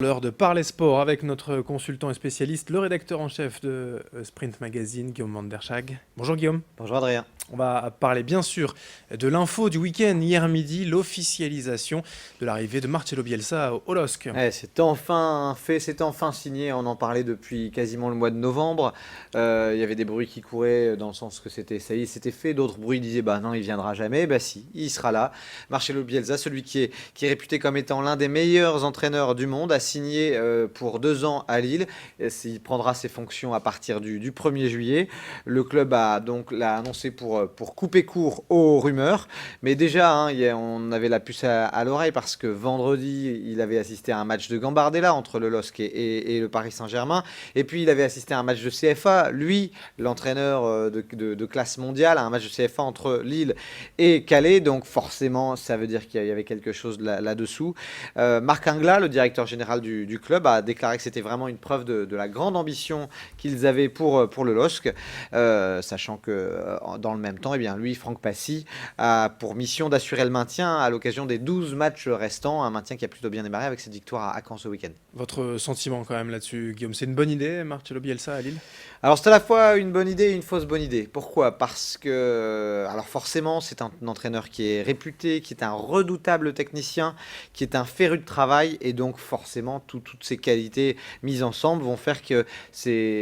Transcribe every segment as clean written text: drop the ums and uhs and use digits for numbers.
L'heure de parler sport avec notre consultant et spécialiste, le rédacteur en chef de Sprint Magazine, Guillaume Van der Schag. Bonjour Guillaume. Bonjour Adrien. On va parler bien sûr de l'info du week-end hier midi, l'officialisation de l'arrivée de Marcelo Bielsa au LOSC. C'est enfin fait, c'est enfin signé. On en parlait depuis quasiment le mois de novembre. Il y avait des bruits qui couraient dans le sens que ça y est, c'était fait. D'autres bruits disaient bah non, il viendra jamais. Bah si, il sera là. Marcelo Bielsa, celui qui est réputé comme étant l'un des meilleurs entraîneurs du monde, a signé pour 2 ans à Lille. Il prendra ses fonctions à partir du 1er juillet. Le club l'a annoncé pour couper court aux rumeurs. Mais déjà, on avait la puce à l'oreille parce que vendredi, il avait assisté à un match de Gambardella entre le LOSC et le Paris Saint-Germain. Et puis, il avait assisté à un match de CFA. Lui, l'entraîneur de classe mondiale, à un match de CFA entre Lille et Calais. Donc, forcément, ça veut dire qu'il y avait quelque chose là-dessous. Marc Ingla, le directeur général du club, a déclaré que c'était vraiment une preuve de la grande ambition qu'ils avaient pour le LOSC. Sachant que dans le même temps, lui, Franck Passy, a pour mission d'assurer le maintien à l'occasion des 12 matchs restants, un maintien qui a plutôt bien démarré avec cette victoire à Caen ce week-end. Votre sentiment quand même là-dessus, Guillaume, c'est une bonne idée, Marcelo Bielsa à Lille? Alors c'est à la fois une bonne idée et une fausse bonne idée. Pourquoi? Parce que, alors forcément, c'est un entraîneur qui est réputé, qui est un redoutable technicien, qui est un féru de travail, et donc forcément, toutes ces qualités mises ensemble vont faire que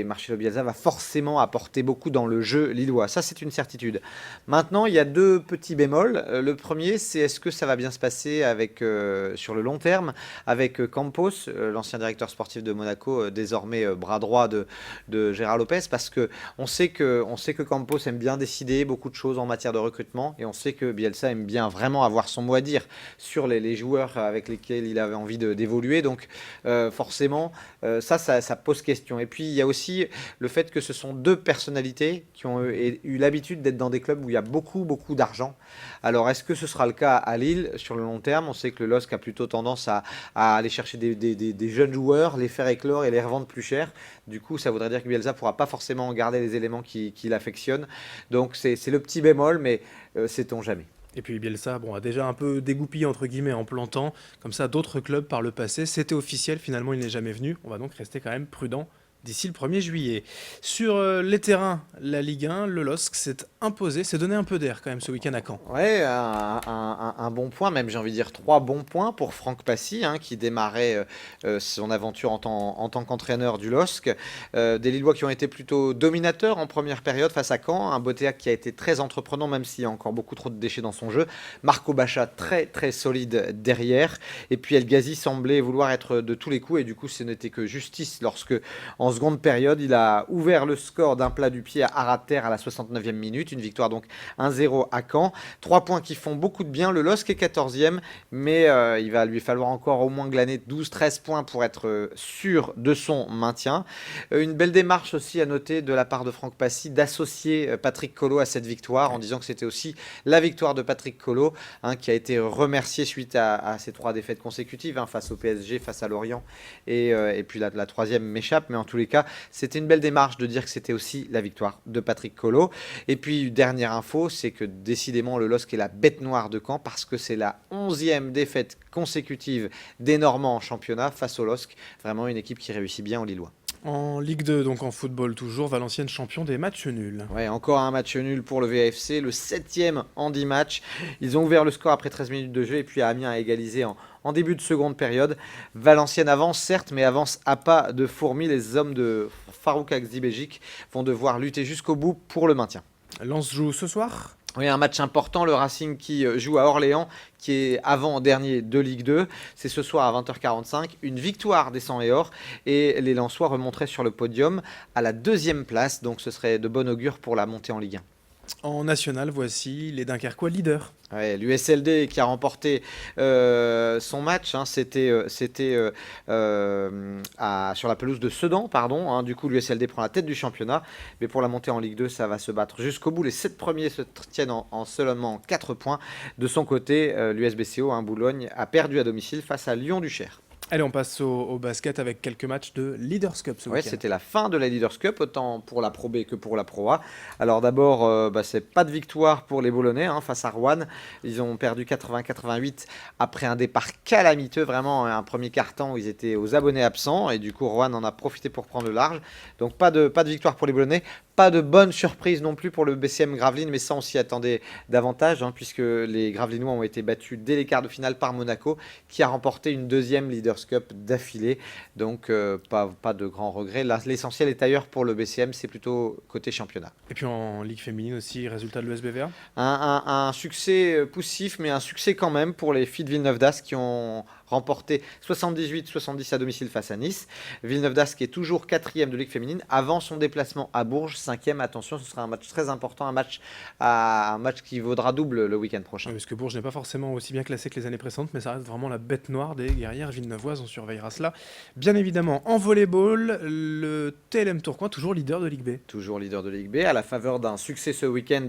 Marcelo Bielsa va forcément apporter beaucoup dans le jeu lillois. Ça, c'est une certitude. Maintenant, il y a 2 petits bémols. Le premier, c'est est-ce que ça va bien se passer sur le long terme avec Campos, l'ancien directeur sportif de Monaco, désormais bras droit de Gérard Lopez, parce que on sait que Campos aime bien décider beaucoup de choses en matière de recrutement, et on sait que Bielsa aime bien vraiment avoir son mot à dire sur les joueurs avec lesquels il avait envie d'évoluer. Donc forcément, ça pose question. Et puis il y a aussi le fait que ce sont 2 personnalités qui ont eu l'habitude d'être dans des clubs où il y a beaucoup d'argent. Alors est-ce que ce sera le cas à Lille sur le long terme? On sait que le LOSC a plutôt tendance à aller chercher des jeunes joueurs, les faire éclore et les revendre plus cher. Du coup, ça voudrait dire que Bielsa ne pourra pas forcément garder les éléments qu'il affectionne. Donc c'est le petit bémol, mais sait-on jamais. Et puis Bielsa a déjà un peu dégoupillé entre guillemets en plantant comme ça d'autres clubs par le passé. C'était officiel, finalement il n'est jamais venu. On va donc rester quand même prudent d'ici le 1er juillet. Sur les terrains, la Ligue 1, le LOSC s'est imposé, s'est donné un peu d'air quand même ce week-end à Caen. Ouais, un bon point, même j'ai envie de dire 3 bons points pour Franck Passy, qui démarrait son aventure en tant qu'entraîneur du LOSC. Des Lillois qui ont été plutôt dominateurs en première période face à Caen. Un Botéac qui a été très entreprenant, même s'il y a encore beaucoup trop de déchets dans son jeu. Marco Baccia très très solide derrière. Et puis El Ghazi semblait vouloir être de tous les coups, et du coup ce n'était que justice lorsque en seconde période il a ouvert le score d'un plat du pied à Arater à la 69e minute. Une victoire donc 1-0 à Caen. 3 points qui font beaucoup de bien. Le LOSC est 14e, mais il va lui falloir encore au moins glaner 12-13 points pour être sûr de son maintien. Une belle démarche aussi à noter de la part de Franck Passy d'associer Patrick Colo à cette victoire, en disant que c'était aussi la victoire de Patrick Colo, qui a été remercié suite à ces 3 défaites consécutives, face au PSG, face à Lorient, et puis la 3e m'échappe, mais en tous les cas, c'était une belle démarche de dire que c'était aussi la victoire de Patrick Colo. Et puis, dernière info, c'est que décidément, le LOSC est la bête noire de Caen, parce que c'est la 11e défaite consécutive des Normands en championnat face au LOSC. Vraiment une équipe qui réussit bien en Lillois. En Ligue 2, donc en football toujours, Valenciennes champion des matchs nuls. Ouais, encore un match nul pour le VAFC, le 7e en 10 matchs. Ils ont ouvert le score après 13 minutes de jeu, et puis Amiens a égalisé en début de seconde période. Valenciennes avance certes, mais avance à pas de fourmi. Les hommes de Farouk Akzibejic vont devoir lutter jusqu'au bout pour le maintien. Lens joue ce soir. Oui, un match important, le Racing qui joue à Orléans, qui est avant-dernier de Ligue 2. C'est ce soir à 20h45. Une victoire des 100 et or, et les Lensois remonteraient sur le podium à la 2e place. Donc ce serait de bon augure pour la montée en Ligue 1. En national, voici les Dunkerquois leaders. Ouais, l'USLD qui a remporté son match, c'était sur la pelouse de Sedan, pardon. Du coup, l'USLD prend la tête du championnat, mais pour la montée en Ligue 2, ça va se battre jusqu'au bout. Les 7 premiers se tiennent en seulement 4 points. De son côté, l'USBCO, Boulogne, a perdu à domicile face à Lyon-Duchère. Allez, on passe au basket avec quelques matchs de Leaders Cup ce Ouais, week-end. c'était la fin de la Leaders Cup, autant pour la Pro B que pour la Pro A. Alors d'abord, c'est pas de victoire pour les Boulonnais hein, face à Rouen. Ils ont perdu 80-88 après un départ calamiteux, vraiment un premier quart-temps où ils étaient aux abonnés absents et du coup Rouen en a profité pour prendre le large. Donc pas de victoire pour les Boulonnais. Pas de bonne surprise non plus pour le BCM Gravelines, mais ça on s'y attendait davantage, hein, puisque les Gravelinois ont été battus dès les quarts de finale par Monaco, qui a remporté une deuxième Leaders Cup d'affilée. Donc pas de grands regrets. Là, l'essentiel est ailleurs pour le BCM, c'est plutôt côté championnat. Et puis en Ligue féminine aussi, résultat de l'ESBVA. Un succès poussif, mais un succès quand même pour les filles de Villeneuve d'Ascq qui ont remporté 78-70 à domicile face à Nice. Villeneuve d'Ascq est toujours 4e de Ligue féminine avant son déplacement à Bourges, 5e. Attention, ce sera un match très important, un match qui vaudra double le week-end prochain. Oui, parce que Bourges n'est pas forcément aussi bien classé que les années précédentes, mais ça reste vraiment la bête noire des guerrières villeneuvoises. On surveillera cela. Bien évidemment, en volleyball, le TLM Tourcoing, toujours leader de Ligue B. Toujours leader de Ligue B, à la faveur d'un succès ce week-end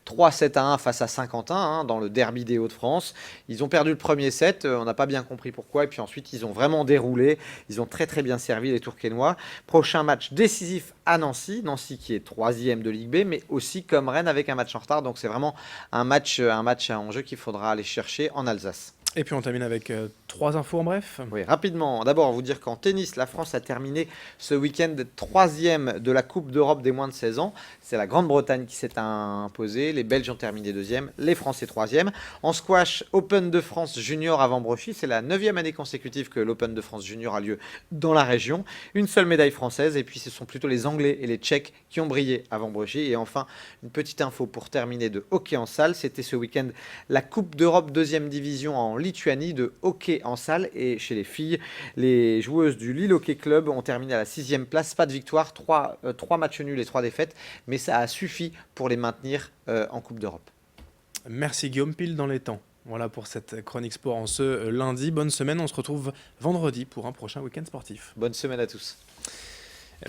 3-7-1 face à Saint-Quentin hein, dans le derby des Hauts-de-France. Ils ont perdu le premier set, on n'a pas bien compris pourquoi, et puis ensuite ils ont vraiment déroulé, ils ont très très bien servi les Tourquenois. Prochain match décisif à Nancy, Nancy qui est 3e de Ligue B, mais aussi comme Rennes avec un match en retard, donc c'est vraiment un match à enjeu qu'il faudra aller chercher en Alsace. Et puis on termine avec 3 infos en bref. Oui, rapidement, d'abord vous dire qu'en tennis, la France a terminé ce week-end 3e de la Coupe d'Europe des moins de 16 ans. C'est la Grande-Bretagne qui s'est imposée, les Belges ont terminé 2e, les Français 3e. En squash, Open de France Junior à Vambrochy, c'est la 9e année consécutive que l'Open de France Junior a lieu dans la région. Une seule médaille française, et puis ce sont plutôt les Anglais et les Tchèques qui ont brillé à Vambrochy. Et enfin, une petite info pour terminer de hockey en salle, c'était ce week-end la Coupe d'Europe 2e division en Lituanie de hockey en salle, et chez les filles, les joueuses du Lille Hockey Club ont terminé à la 6e place, pas de victoire, 3 matchs nuls et 3 défaites, mais ça a suffi pour les maintenir en Coupe d'Europe. Merci Guillaume, pile dans les temps. Voilà pour cette chronique sport en ce lundi. Bonne semaine, on se retrouve vendredi pour un prochain week-end sportif. Bonne semaine à tous.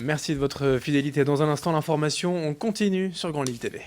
Merci de votre fidélité. Dans un instant, l'information, on continue sur Grand Lille TV.